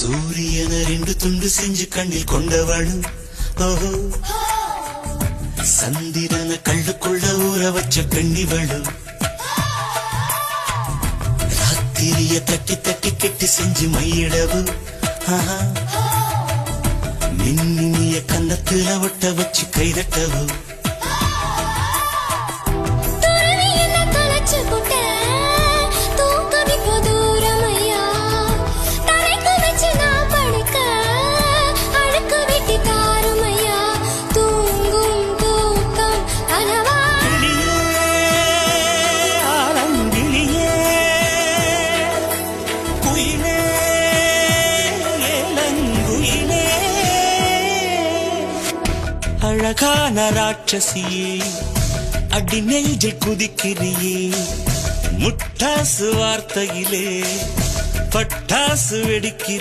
சூரியன 2 துண்டு செஞ்சு கண்ணில் கொண்டவளு ஓஹோ, சந்திரன கள்ளுக்குள்ள ஊற வச்ச பெண்ணிவளு, ராத்திரிய தட்டி தட்டி கெட்டி செஞ்சு மையிடவு, மின்னிய கன்னத்துல ஒட்ட வச்சு கைதட்டவு. அழகான ராட்சசியே, அடி நெஞ்சில் குதிக்கிறியே, முட்டாசு வார்த்தையிலே பட்டாசு வெடிக்கிற